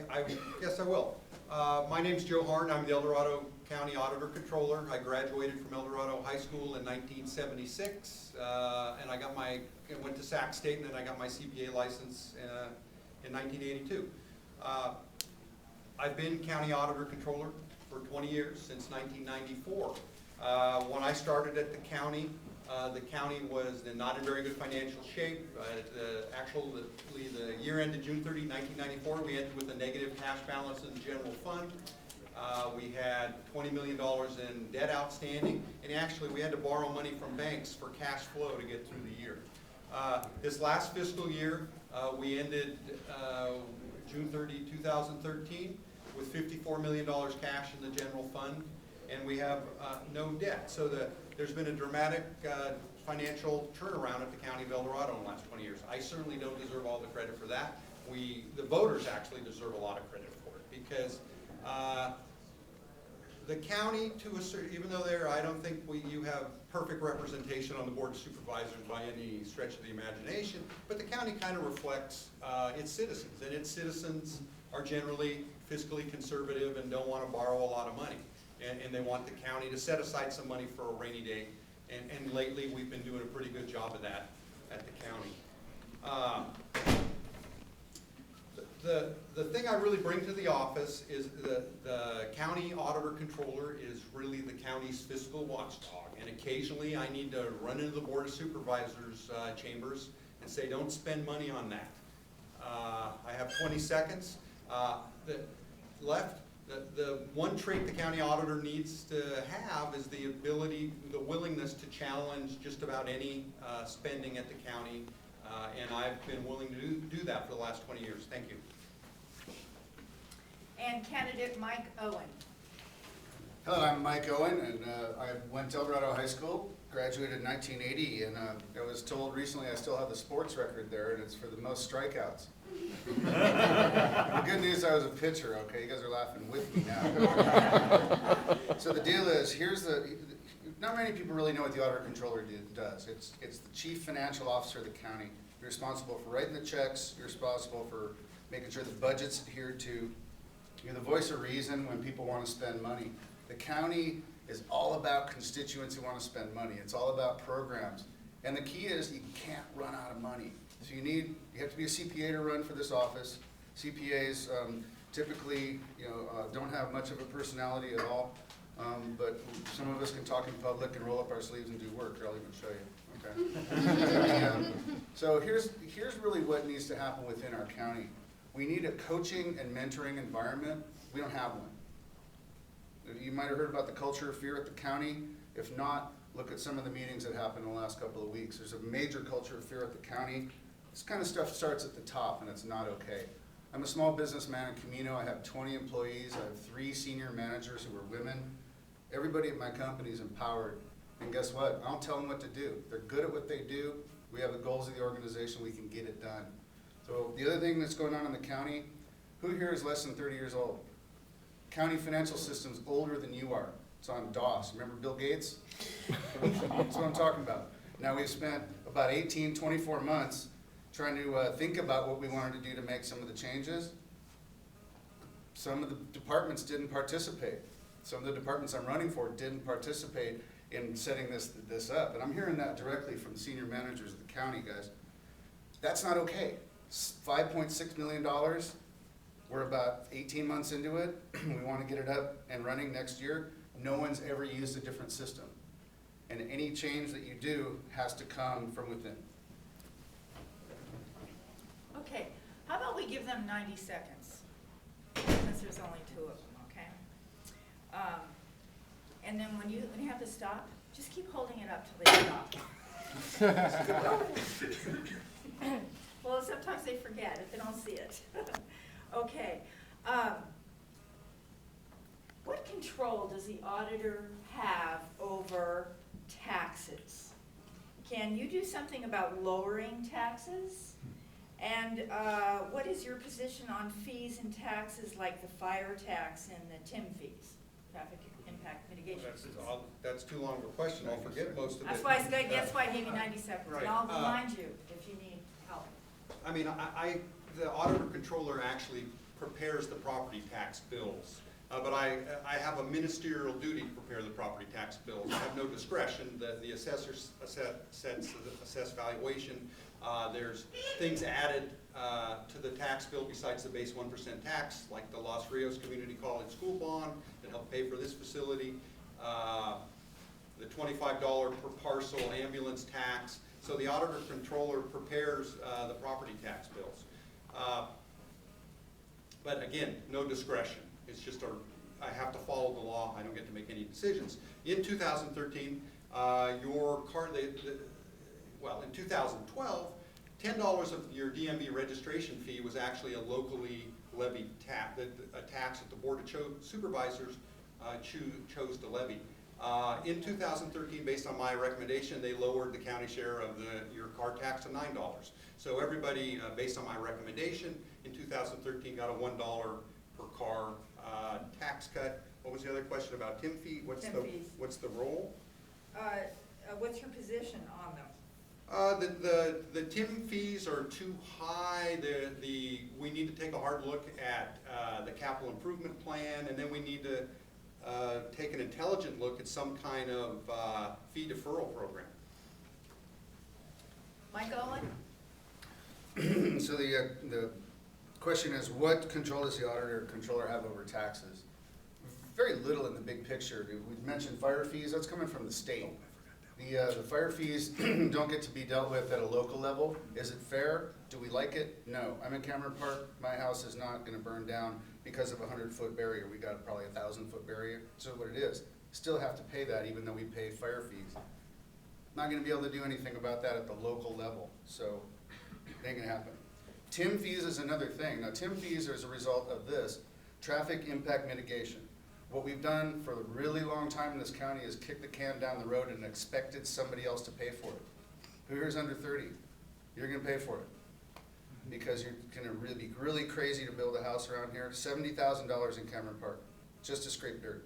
I guess I will. My name's Joe Harn. I'm the El Dorado County Auditor-Controller. I graduated from El Dorado High School in 1976, and I went to Sac State, and then I got my CPA license in 1982. I've been County Auditor-Controller for 20 years, since 1994. When I started at the county was not in very good financial shape. Actually, the year ended June 30, 1994. We ended with a negative cash balance in the general fund. We had $20 million in debt outstanding, and actually we had to borrow money from banks for cash flow to get through the year. This last fiscal year, we ended June 30, 2013 with $54 million cash in the general fund, and we have no debt. So there's been a dramatic financial turnaround at the County of El Dorado in the last 20 years. I certainly don't deserve all the credit for that. The voters actually deserve a lot of credit for it, because the county, even though I don't think you have perfect representation on the Board of Supervisors by any stretch of the imagination, but the county kind of reflects its citizens, and its citizens are generally fiscally conservative and don't want to borrow a lot of money. And they want the county to set aside some money for a rainy day. And lately, we've been doing a pretty good job of that at the county. The thing I really bring to the office is the county auditor-controller is really the county's fiscal watchdog. And occasionally, I need to run into the Board of Supervisors chambers and say, don't spend money on that. I have 20 seconds left. The one trait the county auditor needs to have is the willingness to challenge just about any spending at the county, and I've been willing to do that for the last 20 years. Thank you. And candidate Mike Owen. Hello, I'm Mike Owen, and I went to El Dorado High School, graduated in 1980, and I was told recently I still have the sports record there, and it's for the most strikeouts. The good news, I was a pitcher, okay? You guys are laughing with me now. So the deal is, not many people really know what the Auditor-Controller does. It's the chief financial officer of the county. You're responsible for writing the checks. You're responsible for making sure the budget's adhered to. You're the voice of reason when people want to spend money. The county is all about constituents who want to spend money. It's all about programs. And the key is you can't run out of money. So you have to be a CPA to run for this office. CPAs typically don't have much of a personality at all, but some of us can talk in public and roll up our sleeves and do work. I'll even show you. Okay. So here's really what needs to happen within our county. We need a coaching and mentoring environment. We don't have one. You might have heard about the culture of fear at the county. If not, look at some of the meetings that happened in the last couple of weeks. There's a major culture of fear at the county. This kind of stuff starts at the top, and it's not okay. I'm a small businessman in Camino. I have 20 employees. I have 3 senior managers who are women. Everybody at my company is empowered. And guess what? I don't tell them what to do. They're good at what they do. We have the goals of the organization. We can get it done. So the other thing that's going on in the county, who here is less than 30 years old? County financial system's older than you are. It's on DOS. Remember Bill Gates? That's what I'm talking about. Now we've spent about 18, 24 months trying to think about what we wanted to do to make some of the changes. Some of the departments didn't participate. Some of the departments I'm running for didn't participate in setting this up. And I'm hearing that directly from the senior managers of the county, guys. That's not okay. $5.6 million. We're about 18 months into it. We want to get it up and running next year. No one's ever used a different system. And any change that you do has to come from within. Okay, how about we give them 90 seconds, since there's only 2 of them, okay? And then when you have to stop, just keep holding it up till they stop. Well, sometimes they forget if they don't see it. Okay. What control does the auditor have over taxes? Can you do something about lowering taxes? And what is your position on fees and taxes like the fire tax and the TIM fees, traffic impact mitigation fees? That's too long of a question. I'll forget most of it. That's why I gave you 90 seconds. Right. And I'll remind you if you need help. I mean, the auditor-controller actually prepares the property tax bills. But I have a ministerial duty to prepare the property tax bills. I have no discretion. The assessor sets the assessed valuation. There's things added to the tax bill besides the base 1% tax, like the Los Rios Community College school bond that helped pay for this facility, the $25 per parcel ambulance tax. So the Auditor-Controller prepares the property tax bills. But again, no discretion. It's just I have to follow the law. I don't get to make any decisions. In 2013, in 2012, $10 of your DMV registration fee was actually a locally levied tax, a tax that the Board of Supervisors chose to levy. In 2013, based on my recommendation, they lowered the county share of your car tax to $9. So everybody, based on my recommendation, in 2013 got a $1 per car tax cut. What was the other question about TIM fee? What's the role? What's your position on them? The TIM fees are too high. We need to take a hard look at the capital improvement plan, and then we need to take an intelligent look at some kind of fee deferral program. Mike Owen? So the question is, what control does the Auditor-Controller have over taxes? Very little in the big picture. We mentioned fire fees. That's coming from the state. The fire fees don't get to be dealt with at a local level. Is it fair? Do we like it? No. I'm in Cameron Park. My house is not going to burn down because of a 100-foot barrier. We got probably a 1,000-foot barrier. So what it is, still have to pay that even though we pay fire fees. Not going to be able to do anything about that at the local level. So it ain't going to happen. TIM fees is another thing. Now TIM fees are as a result of this, traffic impact mitigation. What we've done for a really long time in this county is kick the can down the road and expected somebody else to pay for it. Who here is under 30? You're gonna pay for it. Because you're gonna be really crazy to build a house around here. $70,000 in Cameron Park, just to scrape dirt.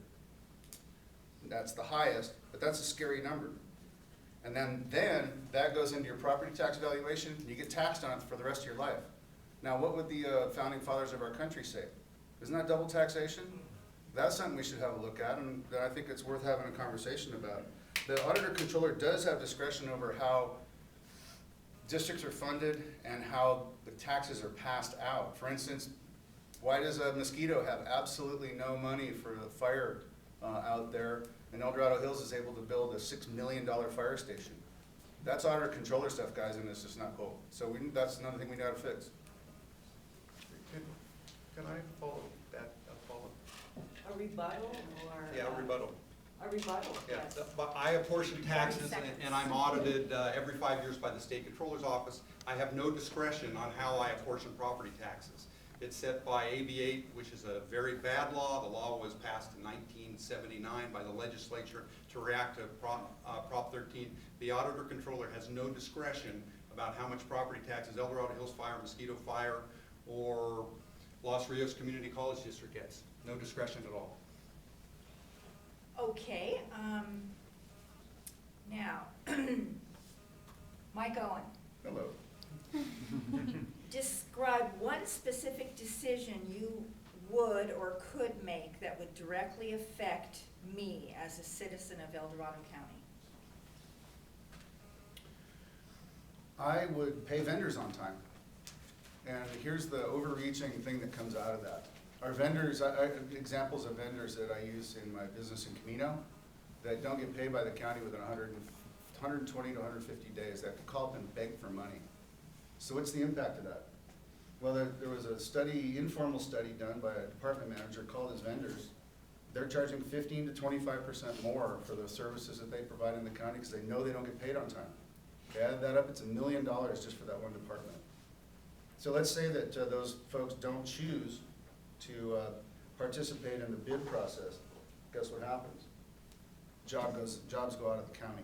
That's the highest, but that's a scary number. And then that goes into your property tax valuation, and you get taxed on it for the rest of your life. Now, what would the founding fathers of our country say? Isn't that double taxation? That's something we should have a look at, and I think it's worth having a conversation about. The Auditor-Controller does have discretion over how districts are funded and how the taxes are passed out. For instance, why does a Mosquito have absolutely no money for the fire out there, and El Dorado Hills is able to build a $6 million fire station? That's Auditor-Controller stuff, guys, and it's just not cool. So that's another thing we got to fix. Can I follow that up, Paula? A rebuttal or? Yeah, a rebuttal. A rebuttal, Yeah, yes. but I apportion taxes 30 seconds. and I'm audited every 5 years by the State Controller's Office. I have no discretion on how I apportion property taxes. It's set by AB 8, which is a very bad law. The law was passed in 1979 by the legislature to react to Prop 13. The Auditor-Controller has no discretion about how much property taxes El Dorado Hills Fire, Mosquito Fire, or Los Rios Community College District gets. No discretion at all. Okay, now, Mike Owen, Hello. describe one specific decision you would or could make that would directly affect me as a citizen of El Dorado County. I would pay vendors on time. And here's the overreaching thing that comes out of that. Our vendors, examples of vendors that I use in my business in Camino that don't get paid by the county within 120 to 150 days, that could call up and beg for money. So what's the impact of that? Well, there was a study, informal study done by a department manager called his vendors. They're charging 15 to 25% more for the services that they provide in the county because they know they don't get paid on time. If you add that up, it's $1 million just for that one department. So let's say that those folks don't choose to participate in the bid process. Guess what happens? Jobs go out of the county.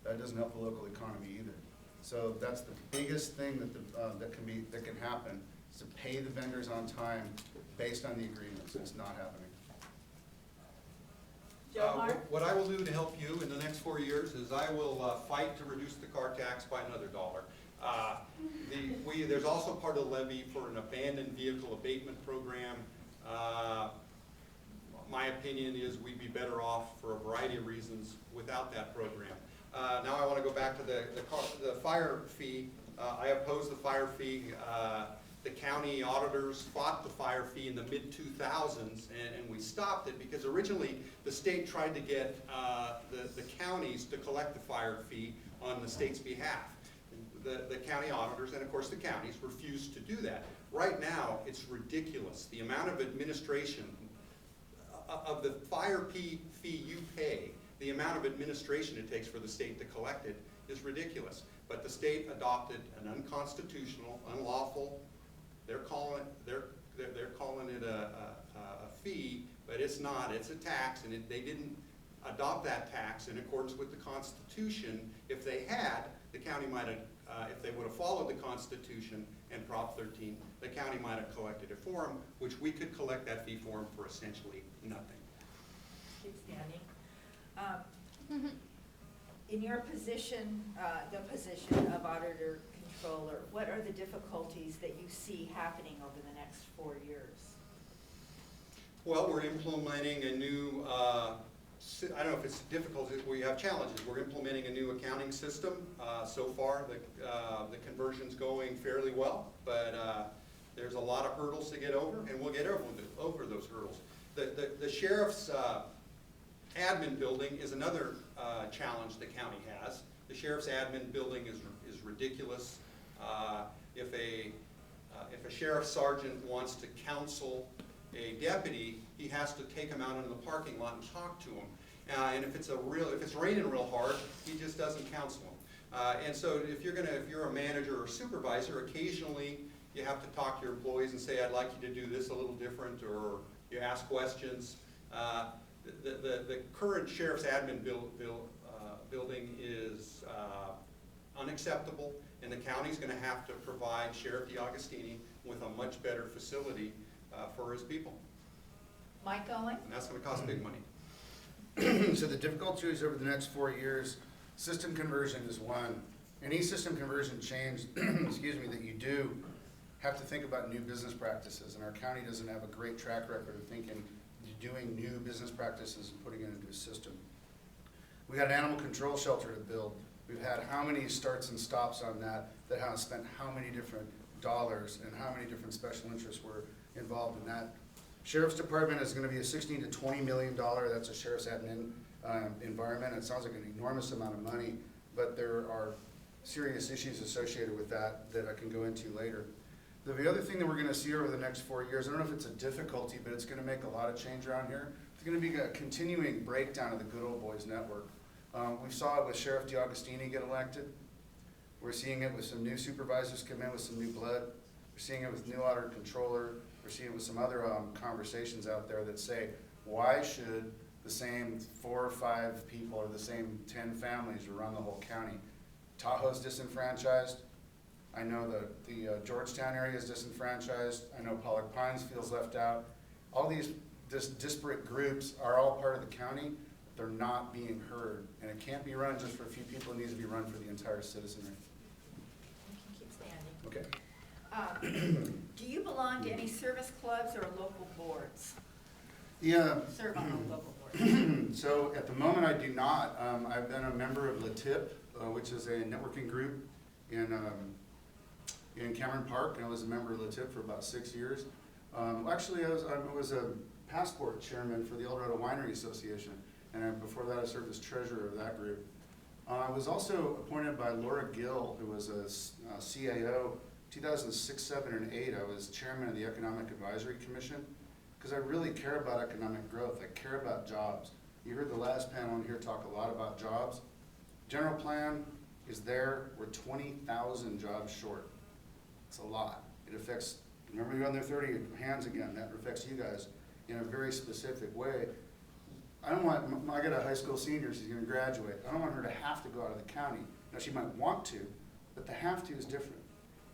That doesn't help the local economy either. So that's the biggest thing that can happen, is to pay the vendors on time based on the agreements. It's not happening. What I will do to help you in the next 4 years is I will fight to reduce the car tax by another $1. There's also part of the levy for an abandoned vehicle abatement program. My opinion is we'd be better off for a variety of reasons without that program. Now I want to go back to the fire fee. I oppose the fire fee. The county auditors fought the fire fee in the mid-2000s, and we stopped it because originally the state tried to get the counties to collect the fire fee on the state's behalf. The county auditors, and of course the counties, refused to do that. Right now, it's ridiculous. The amount of administration of the fire fee you pay, the amount of administration it takes for the state to collect it is ridiculous. But the state adopted an unconstitutional, unlawful, they're calling it a fee, but it's not. It's a tax, and they didn't adopt that tax in accordance with the Constitution. If they had, the county might have, if they would have followed the Constitution and Prop 13, the county might have collected it for them, which we could collect that fee for them for essentially nothing. Keep standing. In your position, the position of Auditor-Controller, what are the difficulties that you see happening over the next 4 years? Well, we're implementing a new, I don't know if it's difficult, we have challenges. We're implementing a new accounting system. So far, the conversion's going fairly well, but there's a lot of hurdles to get over, and we'll get over those hurdles. The sheriff's admin building is another challenge the county has. The sheriff's admin building is ridiculous. If a sheriff sergeant wants to counsel a deputy, he has to take him out into the parking lot and talk to him. And if it's raining real hard, he just doesn't counsel him. And so if you're a manager or supervisor, occasionally you have to talk to your employees and say, I'd like you to do this a little different, or you ask questions. The current sheriff's admin building is unacceptable, and the county's going to have to provide Sheriff DeAugustini with a much better facility for his people. Mike Owen? And that's going to cost big money. So the difficulties over the next 4 years, system conversion is one. Any system conversion change, excuse me, that you do, have to think about new business practices, and our county doesn't have a great track record of doing new business practices and putting it into a system. We got an animal control shelter to build. We've had how many starts and stops on that have spent how many different dollars, and how many different special interests were involved in that. Sheriff's Department is going to be a $16 to $20 million, that's a sheriff's admin environment. It sounds like an enormous amount of money, but there are serious issues associated with that I can go into later. The other thing that we're going to see over the next 4 years, I don't know if it's a difficulty, but it's going to make a lot of change around here. It's going to be a continuing breakdown of the good old boys network. We saw it with Sheriff DeAugustini get elected. We're seeing it with some new supervisors come in with some new blood. We're seeing it with new Auditor-Controller. We're seeing it with some other conversations out there that say, why should the same 4 or 5 people or the same 10 families run the whole county? Tahoe's disenfranchised. I know the Georgetown area is disenfranchised. I know Pollock Pines feels left out. All these disparate groups are all part of the county. They're not being heard, and it can't be run just for a few people. It needs to be run for the entire citizenry. You can keep standing. Okay. Do you belong to any service clubs or local boards? Yeah. Serve on a local board? So at the moment I do not. I've been a member of LATIP, which is a networking group in Cameron Park, and I was a member of LATIP for about 6 years. Actually, I was a passport chairman for the El Dorado Winery Association, and before that I served as treasurer of that group. I was also appointed by Laura Gill, who was a CAO, 2006, 7, and 8. I was chairman of the Economic Advisory Commission, because I really care about economic growth. I care about jobs. You heard the last panel in here talk a lot about jobs. General plan is there. We're 20,000 jobs short. It's a lot. It affects, remember you're on there 30 hands again, that affects you guys in a very specific way. I got a high school senior, she's gonna graduate. I don't want her to have to go out of the county. Now she might want to, but the have to is different.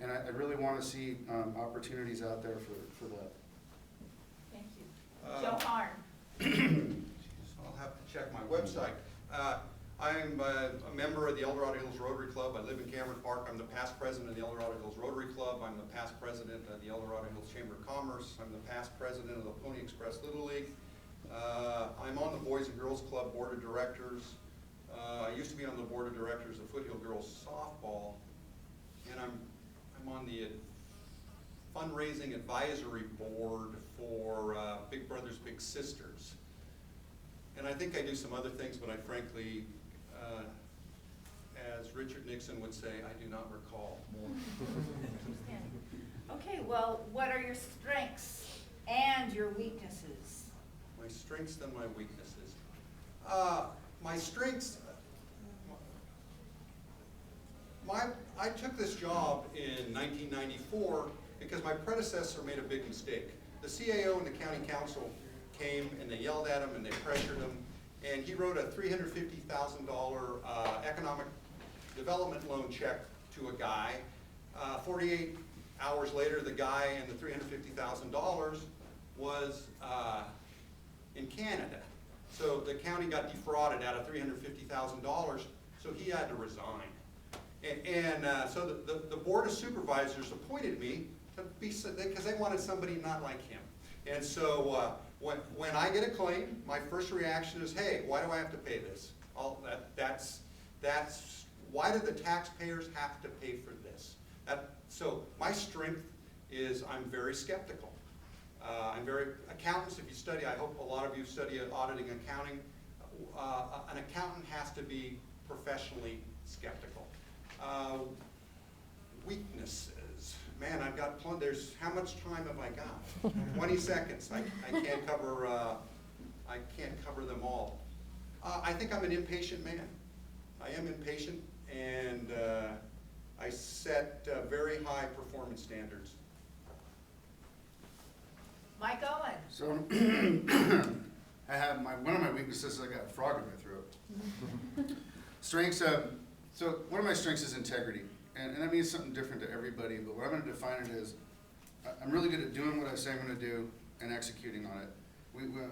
And I really wanna see opportunities out there for that. Thank you. Joe Harn. I'll have to check my website. I'm a member of the El Dorado Hills Rotary Club. I live in Cameron Park. I'm the past president president of the El Dorado Hills Chamber of Commerce. I'm the past president of the Pony Express Little League. I'm on the Boys and Girls Club Board of Directors. I used to be on the Board of Directors of Foothill Girls Softball, and I'm on the fundraising advisory board for Big Brothers Big Sisters. And I think I do some other things, but I frankly, as Richard Nixon would say, I do not recall more. Okay, well, what are your strengths and your weaknesses? My strengths and my weaknesses. My strengths, I took this job in 1994 because my predecessor made a big mistake. The CAO and the county council came and they yelled at him and they pressured him, and he wrote a $350,000 economic development loan check to a guy. 48 hours later, the guy and the $350,000 was in Canada. So the county got defrauded out of $350,000, so he had to resign. So the Board of Supervisors appointed me to be, because they wanted somebody not like him. And so when I get a claim, my first reaction is, hey, why do I have to pay this? That's why do the taxpayers have to pay for this? So my strength is I'm very skeptical. Accountants, if you study, I hope a lot of you study auditing accounting, an accountant has to be professionally skeptical. Weaknesses. Man, I've got there's, how much time have I got? 20 seconds. I can't cover them all. I think I'm an impatient man. I am impatient, and I set very high performance standards. Mike Owen. So I have one of my weaknesses is I got a frog in my throat. Strengths, so one of my strengths is integrity. And that means something different to everybody, but what I'm going to define it is I'm really good at doing what I say I'm going to do and executing on it.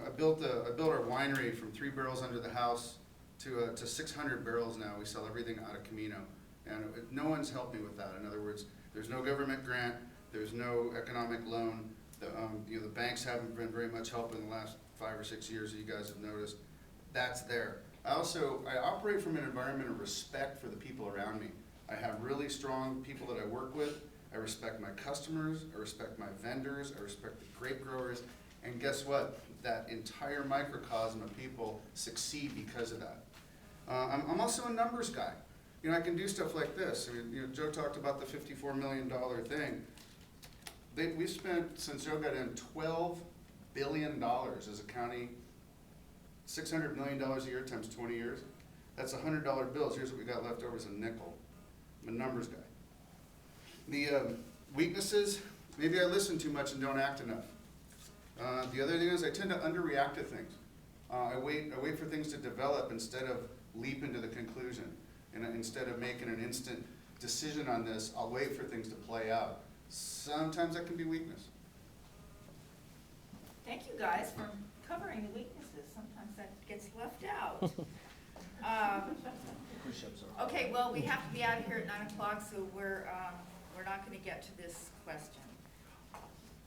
I built our winery from 3 barrels under the house to 600 barrels now. We sell everything out of Camino, and no one's helped me with that. In other words, there's no government grant, there's no economic loan. The banks haven't been very much help in the last 5 or 6 years, that you guys have noticed. That's there. I operate from an environment of respect for the people around me. I have really strong people that I work with. I respect my customers, I respect my vendors, I respect the grape growers, and guess what? That entire microcosm of people succeed because of that. I'm also a numbers guy. I can do stuff like this. Joe talked about the $54 million thing. We spent, since Joe got in, $12 billion as a county, $600 million a year times 20 years. That's $100 bills. Here's what we got left over is a nickel. I'm a numbers guy. The weaknesses, maybe I listen too much and don't act enough. The other thing is I tend to underreact to things. I wait for things to develop instead of leap into the conclusion. And instead of making an instant decision on this, I'll wait for things to play out. Sometimes that can be weakness. Thank you guys for covering the weaknesses. Sometimes that gets left out. Okay, well, we have to be out of here at 9 o'clock, so we're not going to get to this question,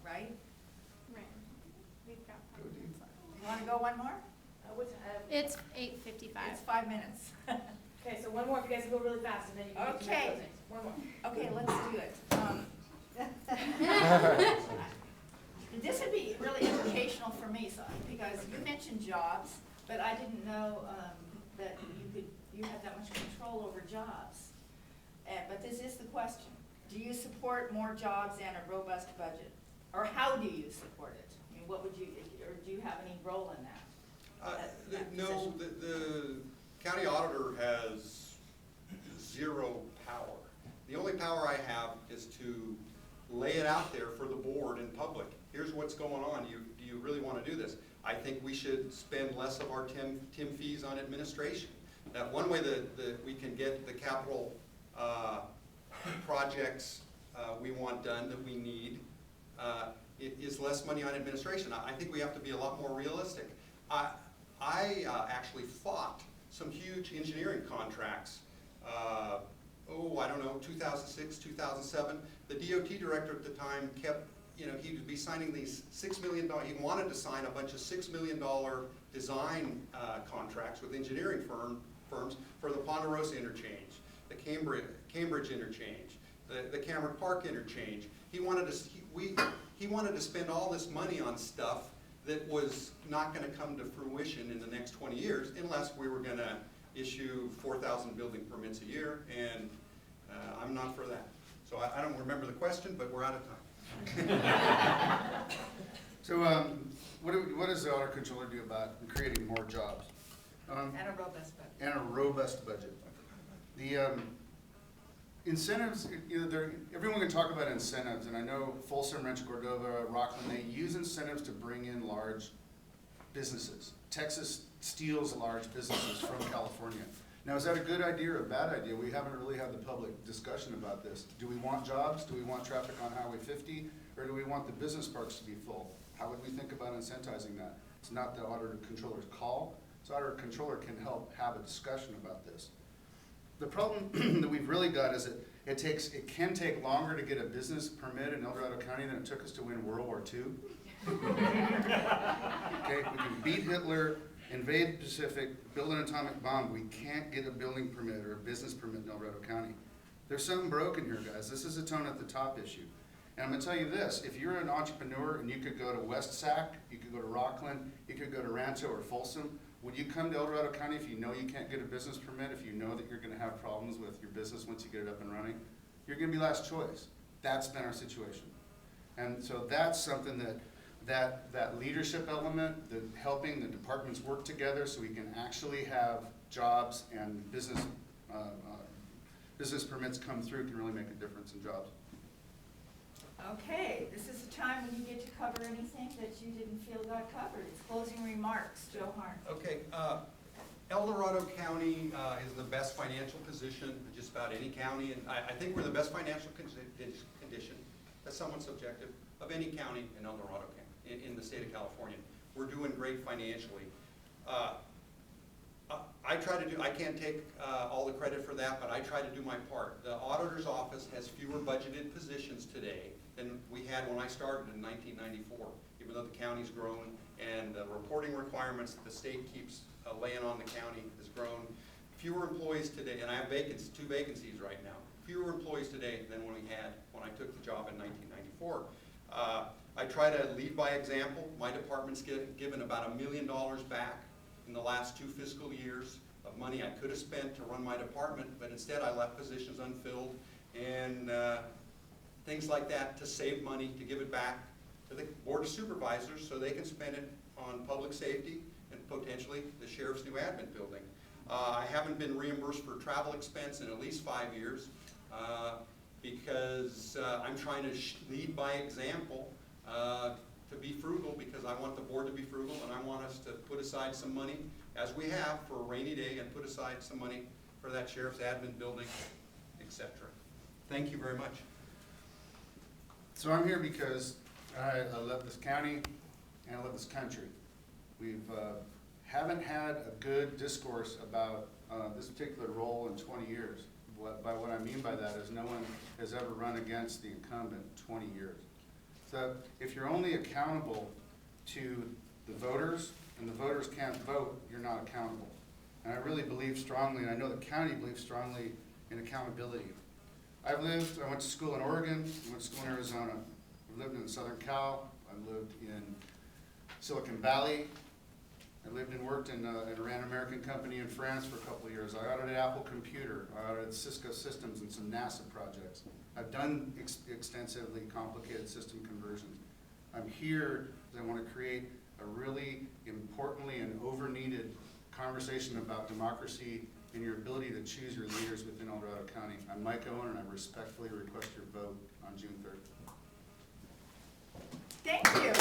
right? Right. We've got Go deep. You want to go one more? It's 8:55. It's 5 minutes. Okay, so one more if you guys go really fast, and then you can do some Okay. closings. One more. Okay, let's do it. This would be really educational for me, so, because you mentioned jobs, but I didn't know that you had that much control over jobs. But this is the question. Do you support more jobs and a robust budget? Or how do you support it? I mean, what would you, or do you have any role in that? No, the county auditor has zero power. The only power I have is to lay it out there for the board in public. Here's what's going on. Do you really want to do this? I think we should spend less of our TIM fees on administration. That one way that we can get the capital projects we want done, that we need, it is less money on administration. I think we have to be a lot more realistic. I actually fought some huge engineering contracts I don't know, 2006, 2007. The DOT director at the time kept, he would be signing these $6 million, he wanted to sign a bunch of $6 million design contracts with engineering firms for the Ponderosa interchange, the Cambridge interchange, the Cameron Park interchange. He wanted to spend all this money on stuff that was not going to come to fruition in the next 20 years unless we were going to issue 4,000 building permits a year, and I'm not for that. So I don't remember the question, but we're out of time. So what does the Auditor-Controller do about creating more jobs? And a robust budget. And a robust budget. The incentives, everyone can talk about incentives, and I know Folsom, Rancho Cordova, Rockland, they use incentives to bring in large businesses. Texas steals large businesses from California. Now, is that a good idea or a bad idea? We haven't really had the public discussion about this. Do we want jobs? Do we want traffic on Highway 50? Or do we want the business parks to be full? How would we think about incentivizing that? It's not the Auditor-Controller's call. So Auditor-Controller can help have a discussion about this. The problem that we've really got is it can take longer to get a business permit in El Dorado County than it took us to win World War II. Okay, we can beat Hitler, invade the Pacific, build an atomic bomb. We can't get a building permit or a business permit in El Dorado County. There's something broken here, guys. This is a tone at the top issue. And I'm gonna tell you this, if you're an entrepreneur and you could go to West Sac, you could go to Rockland, you could go to Rancho or Folsom, would you come to El Dorado County if you know you can't get a business permit, if you know that you're gonna have problems with your business once you get it up and running? You're gonna be last choice. That's been our situation. And so that's something that leadership element, the helping the departments work together so we can actually have jobs and business permits come through can really make a difference in jobs. Okay, this is the time when you get to cover anything that you didn't feel got covered. It's closing remarks. Joe Harn. Okay, El Dorado County is the best financial position of just about any county, and I think we're the best financial condition, that's somewhat subjective, of any county in El Dorado County, in the state of California. We're doing great financially. I can't take all the credit for that, but I try to do my part. The auditor's office has fewer budgeted positions today than we had when I started in 1994, even though the county's grown and the reporting requirements that the state keeps laying on the county has grown. Fewer employees today, and I have two vacancies right now, fewer employees today than when we had when I took the job in 1994. I try to lead by example. My department's given about $1 million back in the last 2 fiscal years of money I could have spent to run my department, but instead I left positions unfilled and things like that to save money, to give it back to the Board of Supervisors so they can spend it on public safety and potentially the sheriff's new admin building. I haven't been reimbursed for travel expense in at least 5 years because I'm trying to lead by example to be frugal, because I want the board to be frugal and I want us to put aside some money, as we have, for a rainy day, and put aside some money for that sheriff's admin building, etc. Thank you very much. So I'm here because I love this county and I love this country. We haven't had a good discourse about this particular role in 20 years. By what I mean by that is no one has ever run against the incumbent in 20 years. So if you're only accountable to the voters and the voters can't vote, you're not accountable. And I really believe strongly, and I know the county believes strongly in accountability. I went to school in Oregon, I went to school in Arizona. I lived in Southern Cal, I lived in Silicon Valley. I lived and worked in a ran American company in France for a couple of years. I audited Apple Computer, I audited Cisco Systems and some NASA projects. I've done extensively complicated system conversions. I'm here because I want to create a really importantly and over-needed conversation about democracy and your ability to choose your leaders within El Dorado County. I'm Mike Owen, and I respectfully request your vote on June 3rd. Thank you.